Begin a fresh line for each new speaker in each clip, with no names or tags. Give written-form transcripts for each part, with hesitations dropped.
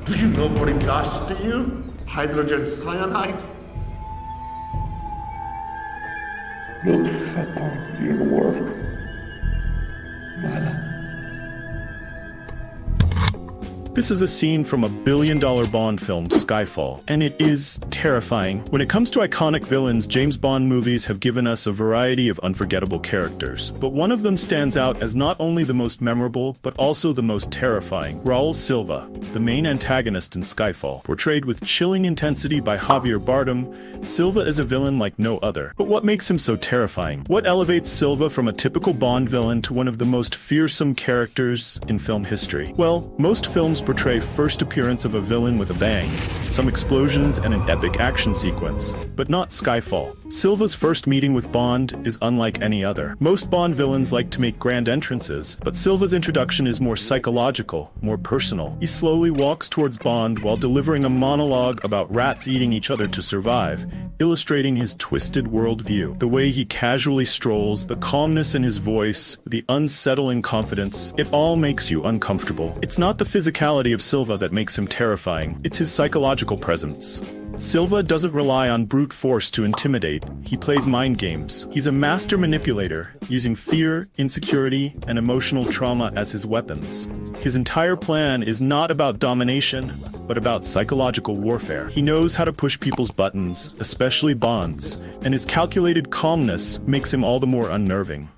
Do you know what it does to you? Hydrogen cyanide? Look upon your work, Mala.
This is a scene from a billion-dollar Bond film, Skyfall, and it is terrifying. When it comes to iconic villains, James Bond movies have given us a variety of unforgettable characters. But one of them stands out as not only the most memorable, but also the most terrifying. Raoul Silva, the main antagonist in Skyfall. Portrayed with chilling intensity by Javier Bardem, Silva is a villain like no other. But what makes him so terrifying? What elevates Silva from a typical Bond villain to one of the most fearsome characters in film history? Well, most films portray first appearance of a villain with a bang, some explosions and an epic action sequence. But not Skyfall. Silva's first meeting with Bond is unlike any other. Most Bond villains like to make grand entrances, but Silva's introduction is more psychological, more personal. He slowly walks towards Bond while delivering a monologue about rats eating each other to survive, illustrating his twisted worldview. The way he casually strolls, the calmness in his voice, the unsettling confidence, it all makes you uncomfortable. It's not the physicality of Silva that makes him terrifying, it's his psychological presence. Silva doesn't rely on brute force to intimidate, he plays mind games. He's a master manipulator, using fear, insecurity, and emotional trauma as his weapons. His entire plan is not about domination, but about psychological warfare. He knows how to push people's buttons, especially Bond's, and his calculated calmness makes him all the more unnerving.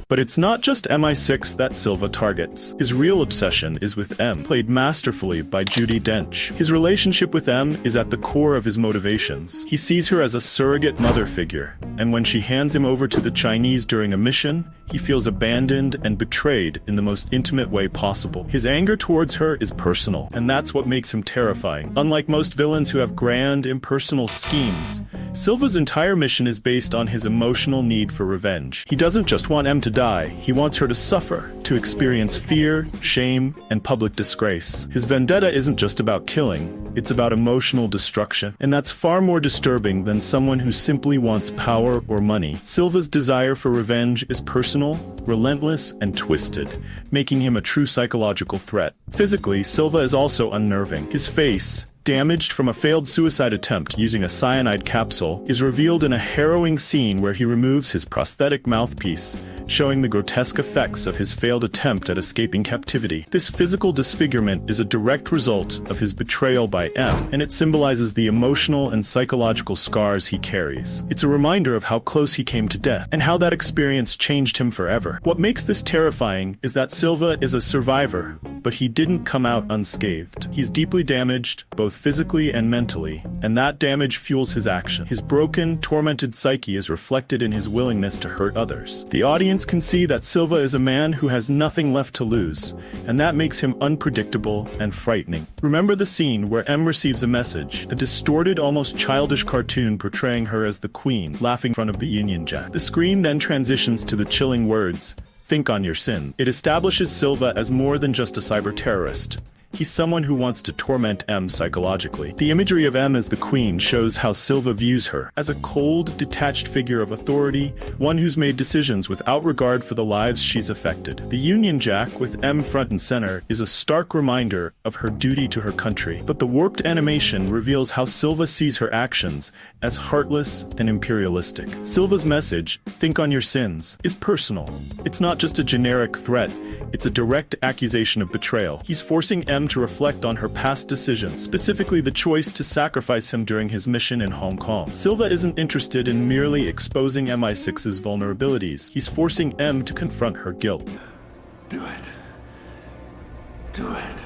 But it's not just MI6 that Silva targets. His real obsession is with M, played masterfully by Judi Dench. His relationship with M is at the core of his motivations. He sees her as a surrogate mother figure, and when she hands him over to the Chinese during a mission, he feels abandoned and betrayed in the most intimate way possible. His anger towards her is personal, and that's what makes him terrifying. Unlike most villains who have grand, impersonal schemes, Silva's entire mission is based on his emotional need for revenge. He doesn't just want M to die, he wants her to suffer, to experience fear, shame, and public disgrace. His vendetta isn't just about killing, it's about emotional destruction, and that's far more disturbing than someone who simply wants power or money. Silva's desire for revenge is personal, relentless, and twisted, making him a true psychological threat. Physically, Silva is also unnerving. His face, damaged from a failed suicide attempt using a cyanide capsule, is revealed in a harrowing scene where he removes his prosthetic mouthpiece, showing the grotesque effects of his failed attempt at escaping captivity. This physical disfigurement is a direct result of his betrayal by M, and it symbolizes the emotional and psychological scars he carries. It's a reminder of how close he came to death, and how that experience changed him forever. What makes this terrifying is that Silva is a survivor, but he didn't come out unscathed. He's deeply damaged, both physically and mentally, and that damage fuels his action. His broken, tormented psyche is reflected in his willingness to hurt others. The audience can see that Silva is a man who has nothing left to lose, and that makes him unpredictable and frightening. Remember the scene where M receives a message, a distorted, almost childish cartoon portraying her as the Queen, laughing in front of the Union Jack. The screen then transitions to the chilling words, "Think on your sin." It establishes Silva as more than just a cyber terrorist. He's someone who wants to torment M psychologically. The imagery of M as the Queen shows how Silva views her, as a cold, detached figure of authority, one who's made decisions without regard for the lives she's affected. The Union Jack, with M front and center, is a stark reminder of her duty to her country. But the warped animation reveals how Silva sees her actions as heartless and imperialistic. Silva's message, "Think on your sins," is personal. It's not just a generic threat, it's a direct accusation of betrayal. He's forcing M to reflect on her past decisions, specifically the choice to sacrifice him during his mission in Hong Kong. Silva isn't interested in merely exposing MI6's vulnerabilities. He's forcing M to confront her guilt.
Do it. Do it.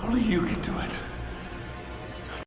Only you can do it.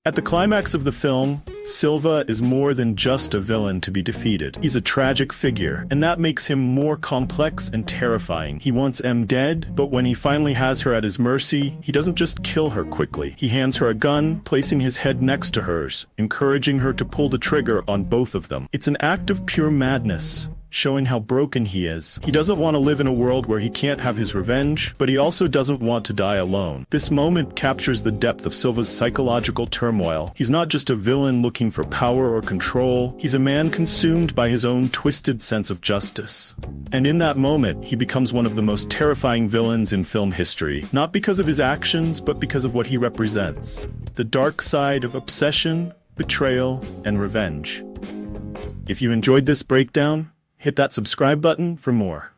At the climax of the film, Silva is more than just a villain to be defeated. He's a tragic figure, and that makes him more complex and terrifying. He wants M dead, but when he finally has her at his mercy, he doesn't just kill her quickly. He hands her a gun, placing his head next to hers, encouraging her to pull the trigger on both of them. It's an act of pure madness, showing how broken he is. He doesn't want to live in a world where he can't have his revenge, but he also doesn't want to die alone. This moment captures the depth of Silva's psychological turmoil. He's not just a villain looking for power or control, he's a man consumed by his own twisted sense of justice. And in that moment, he becomes one of the most terrifying villains in film history, not because of his actions, but because of what he represents. The dark side of obsession, betrayal, and revenge. If you enjoyed this breakdown, hit that subscribe button for more.